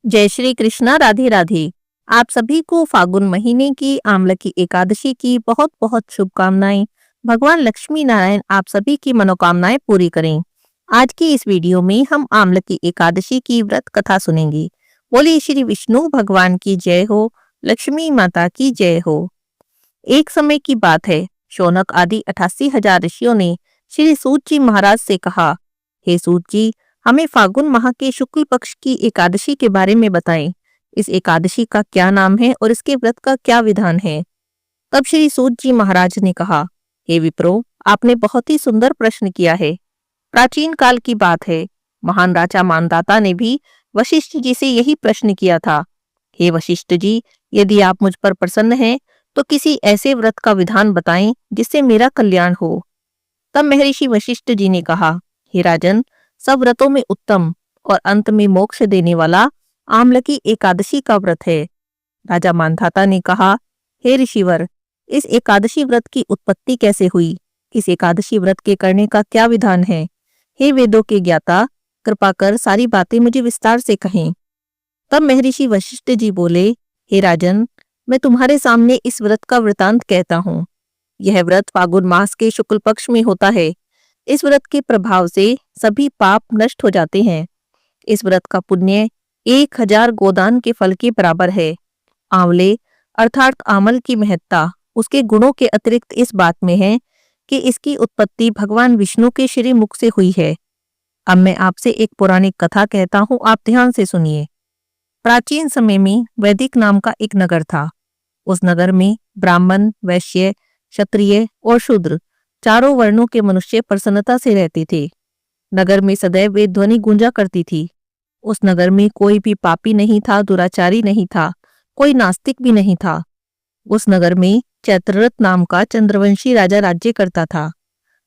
जय श्री कृष्णा। राधे राधे। आप सभी को फागुन महीने की आमलकी एकादशी की बहुत बहुत शुभकामनाएं। भगवान लक्ष्मी नारायण आप सभी की मनोकामनाएं पूरी करें। आज की इस वीडियो में हम आमलकी एकादशी की व्रत कथा सुनेंगे। बोलिए श्री विष्णु भगवान की जय हो, लक्ष्मी माता की जय हो। एक समय की बात है, शौनक आदि 88,000 ऋषियों ने श्री सूत जी महाराज से कहा, हे सूत जी, हमें फागुन माह के शुक्ल पक्ष की एकादशी के बारे में बताएं। इस एकादशी का क्या नाम है और इसके व्रत का क्या विधान है। तब श्री सूत जी महाराज ने कहा, हे विप्रो, आपने बहुत ही सुंदर प्रश्न किया है। प्राचीन काल की बात है, महान राजा मानदाता ने भी वशिष्ठ जी से यही प्रश्न किया था। हे वशिष्ठ जी, यदि आप मुझ पर प्रसन्न हैं तो किसी ऐसे व्रत का विधान बताएं जिससे मेरा कल्याण हो। तब महर्षि वशिष्ठ जी ने कहा, हे राजन, सब व्रतों में उत्तम और अंत में मोक्ष देने वाला आमलकी एकादशी का व्रत है। राजा मानधाता ने कहा, हे ऋषिवर, इस एकादशी व्रत की उत्पत्ति कैसे हुई? इस एकादशी व्रत के करने का क्या विधान है? हे वेदों के ज्ञाता, कृपा कर सारी बातें मुझे विस्तार से कहें। तब महर्षि वशिष्ठ जी बोले, हे राजन, मैं तुम्हारे सामने इस व्रत का वृतांत कहता हूँ। यह व्रत फागुन मास के शुक्ल पक्ष में होता है। इस व्रत के प्रभाव से सभी पाप नष्ट हो जाते हैं। इस व्रत का पुण्य 1000 गोदान के फल के बराबर है। आंवले अर्थात आमल की महत्ता उसके गुणों के अतिरिक्त इस बात में है कि इसकी उत्पत्ति भगवान विष्णु के श्री मुख से हुई है। अब मैं आपसे एक पौराणिक कथा कहता हूँ, आप ध्यान से सुनिए। प्राचीन समय में वैदिक नाम का एक नगर था। उस नगर में ब्राह्मण, वैश्य, क्षत्रिय और शूद्र चारों वर्णों के मनुष्य प्रसन्नता से रहते थे। नगर में सदैव वे ध्वनि गूंजा करती थी। उस नगर में कोई भी पापी नहीं था, दुराचारी नहीं था, कोई नास्तिक भी नहीं था। उस नगर में चैत्ररथ नाम का चंद्रवंशी राजा राज्य करता था।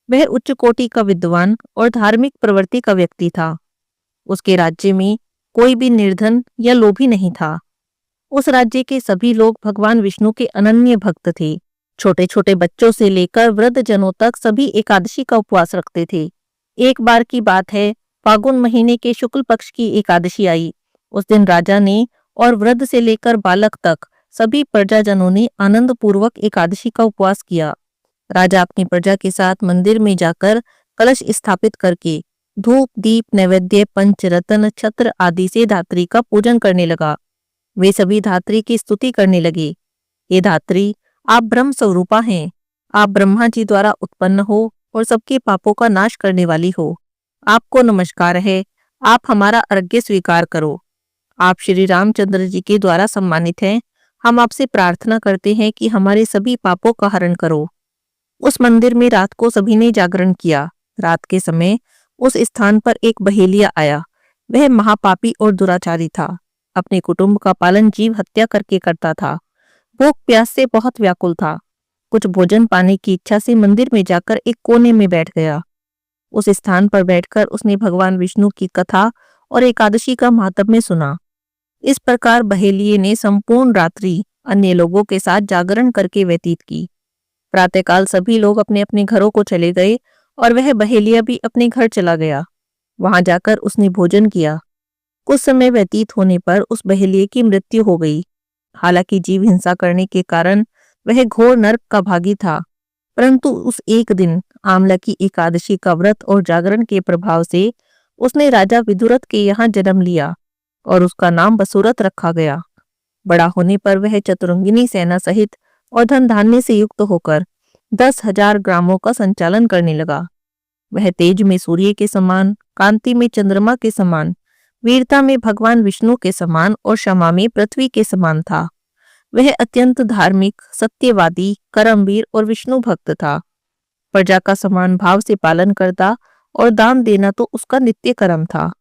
वह उच्च कोटि का विद्वान और धार्मिक प्रवृत्ति का व्यक्ति था। उसके राज्य में कोई भी निर्धन या लोभी नहीं था। उस राज्य के सभी लोग भगवान विष्णु के अनन्य भक्त थे। छोटे छोटे बच्चों से लेकर वृद्ध जनों तक सभी एकादशी का उपवास रखते थे। एक बार की बात है, फागुन महीने के शुक्ल पक्ष की एकादशी आई। उस दिन राजा ने और वृद्ध से लेकर बालक तक सभी प्रजाजनों ने आनंद पूर्वक एकादशी का उपवास किया। राजा अपनी प्रजा के साथ मंदिर में जाकर कलश स्थापित करके धूप, दीप, नैवेद्य, पंचरत्न, छत्र आदि से धात्री का पूजन करने लगा। वे सभी धात्री की स्तुति करने लगे। हे धात्री, आप ब्रह्म स्वरूपा हैं। आप ब्रह्मा जी द्वारा उत्पन्न हो और सबके पापों का नाश करने वाली हो। आपको नमस्कार है। आप हमारा अर्घ्य स्वीकार करो। आप श्री रामचंद्र जी के द्वारा सम्मानित हैं। हम आपसे प्रार्थना करते हैं कि हमारे सभी पापों का हरण करो। उस मंदिर में रात को सभी ने जागरण किया। रात के समय उस स्थान पर एक बहेलिया आया। वह महापापी और दुराचारी था। अपने कुटुंब का पालन जीव हत्या करके करता था। भूख प्यास से बहुत व्याकुल था। कुछ भोजन पाने की इच्छा से मंदिर में जाकर एक कोने में बैठ गया। उस स्थान पर बैठकर उसने भगवान विष्णु की कथा और एकादशी का महात्म्य सुना। इस प्रकार बहेलिये ने संपूर्ण रात्रि अन्य लोगों के साथ जागरण करके व्यतीत की। प्रातःकाल सभी लोग अपने अपने घरों को चले गए और वह बहेलिया भी अपने घर चला गया। वहां जाकर उसने भोजन किया। कुछ समय व्यतीत होने पर उस बहेलिये की मृत्यु हो गई। हालांकि जीव हिंसा करने के कारण वह घोर नरक का भागी था, परंतु उस एक दिन आमलकी एकादशी का व्रत और जागरण के प्रभाव से उसने राजा विदुरथ के यहाँ जन्म लिया और उसका नाम बसुरथ रखा गया। बड़ा होने पर वह चतुरंगिनी सेना सहित और धन धान्य से युक्त होकर 10,000 ग्रामों का संचालन करने लगा। वह तेज में सूर्य के समान, कांति में चंद्रमा के समान, वीरता में भगवान विष्णु के समान और क्षमा में पृथ्वी के समान था। वह अत्यंत धार्मिक, सत्यवादी, कर्मवीर और विष्णु भक्त था। प्रजा का समान भाव से पालन करता और दान देना तो उसका नित्य कर्म था।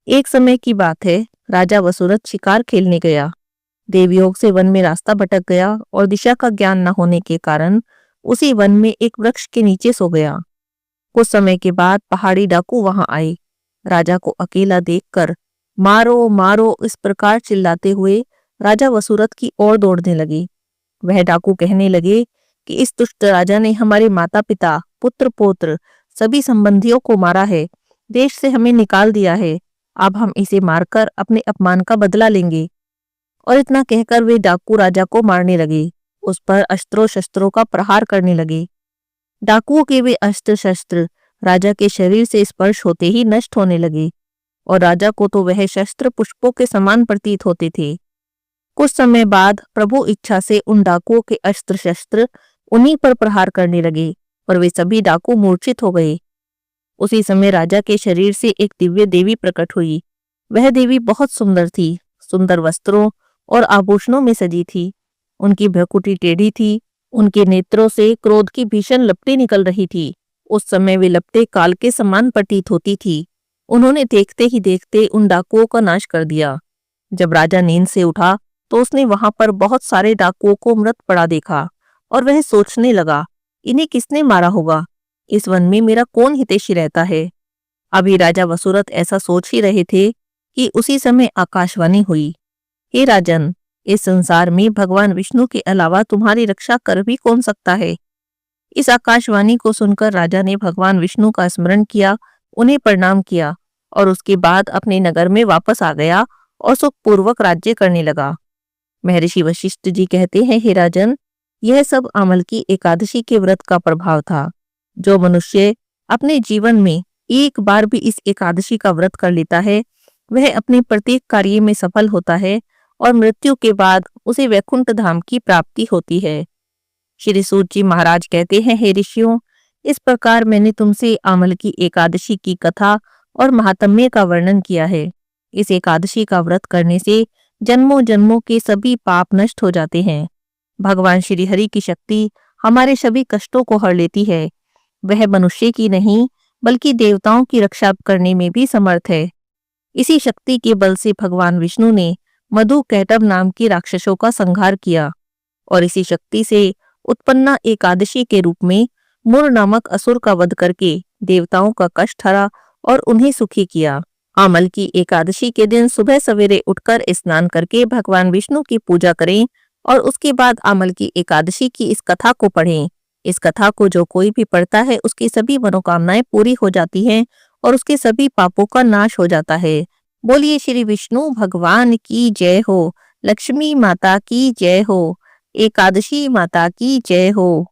एक समय की बात है, राजा वसुरथ शिकार खेलने गया। देवयोग से वन में रास्ता भटक गया और दिशा का ज्ञान न होने के कारण उसी वन में एक वृक्ष के नीचे सो गया। कुछ समय के बाद पहाड़ी डाकू वहां आए। राजा को अकेला देखकर मारो मारो इस प्रकार चिल्लाते हुए राजा वसुरथ की ओर दौड़ने लगे। वह डाकू कहने लगे कि इस दुष्ट राजा ने हमारे माता पिता, पुत्र पौत्र सभी संबंधियों को मारा है, देश से हमें निकाल दिया है। अब हम इसे मारकर अपने अपमान का बदला लेंगे। और इतना कहकर वे डाकू राजा को मारने लगे, उस पर अस्त्रों शस्त्रों का प्रहार करने लगे। डाकुओं के वे अस्त्र शस्त्र राजा के शरीर से स्पर्श होते ही नष्ट होने लगे और राजा को तो वह शस्त्र पुष्पों के समान प्रतीत होते थे। कुछ समय बाद प्रभु इच्छा से उन डाकुओं के अस्त्र शस्त्र उन्हीं पर प्रहार करने लगे और वे सभी डाकू मूर्छित हो गए। उसी समय राजा के शरीर से एक दिव्य देवी प्रकट हुई। वह देवी बहुत सुंदर थी, सुंदर वस्त्रों और आभूषणों में सजी थी। उनकी भ्रुकुटी टेढ़ी थी, उनके नेत्रों से क्रोध की भीषण लपटें निकल रही थी। उस समय वे लपटें काल के समान प्रतीत होती थी। उन्होंने देखते ही देखते उन डाकुओं का नाश कर दिया। जब राजा नींद से उठा तो उसने वहां पर बहुत सारे डाकुओं को मृत पड़ा देखा और वह सोचने लगा, इन्हें किसने मारा होगा? इस वन में मेरा कौन हितैषी रहता है? अभी राजा वसुरथ ऐसा सोच ही रहे थे कि उसी समय आकाशवाणी हुई, हे राजन, इस संसार में भगवान विष्णु के अलावा तुम्हारी रक्षा कर भी कौन सकता है? इस आकाशवाणी को सुनकर राजा ने भगवान विष्णु का स्मरण किया, उन्हें प्रणाम किया और उसके बाद अपने नगर में वापस आ गया और सुखपूर्वक राज्य करने लगा। महर्षि वशिष्ठ जी कहते हैं, हे राजन, यह सब आमल की एकादशी के व्रत का प्रभाव था। जो मनुष्य अपने जीवन में एक बार भी इस एकादशी का व्रत कर लेता है, वह अपने प्रत्येक कार्य में सफल होता है और मृत्यु के बाद उसे वैकुंठ धाम की प्राप्ति होती है। श्री सूत जी महाराज कहते हैं, हे ऋषियों, इस प्रकार मैंने तुमसे आमल की एकादशी की कथा और महात्म्य का वर्णन किया है। इस एकादशी का व्रत करने से जन्मों जन्मों के सभी पाप नष्ट हो जाते हैं। भगवान श्री हरि की शक्ति हमारे सभी कष्टों को हर लेती है। वह मनुष्य की नहीं बल्कि देवताओं की रक्षा करने में भी समर्थ है। इसी शक्ति के बल से भगवान विष्णु ने मधु कैटभ नाम की राक्षसों का संहार किया और इसी शक्ति से उत्पन्ना एकादशी के रूप में मुर नामक असुर का वध करके देवताओं का कष्ट हरा और उन्हें सुखी किया। आमल की एकादशी के दिन सुबह सवेरे उठकर स्नान करके भगवान विष्णु की पूजा करें और उसके बाद आमल की एकादशी की इस कथा को पढ़ें। इस कथा को जो कोई भी पढ़ता है उसकी सभी मनोकामनाएं पूरी हो जाती हैं और उसके सभी पापों का नाश हो जाता है। बोलिए श्री विष्णु भगवान की जय हो, लक्ष्मी माता की जय हो, एकादशी माता की जय हो।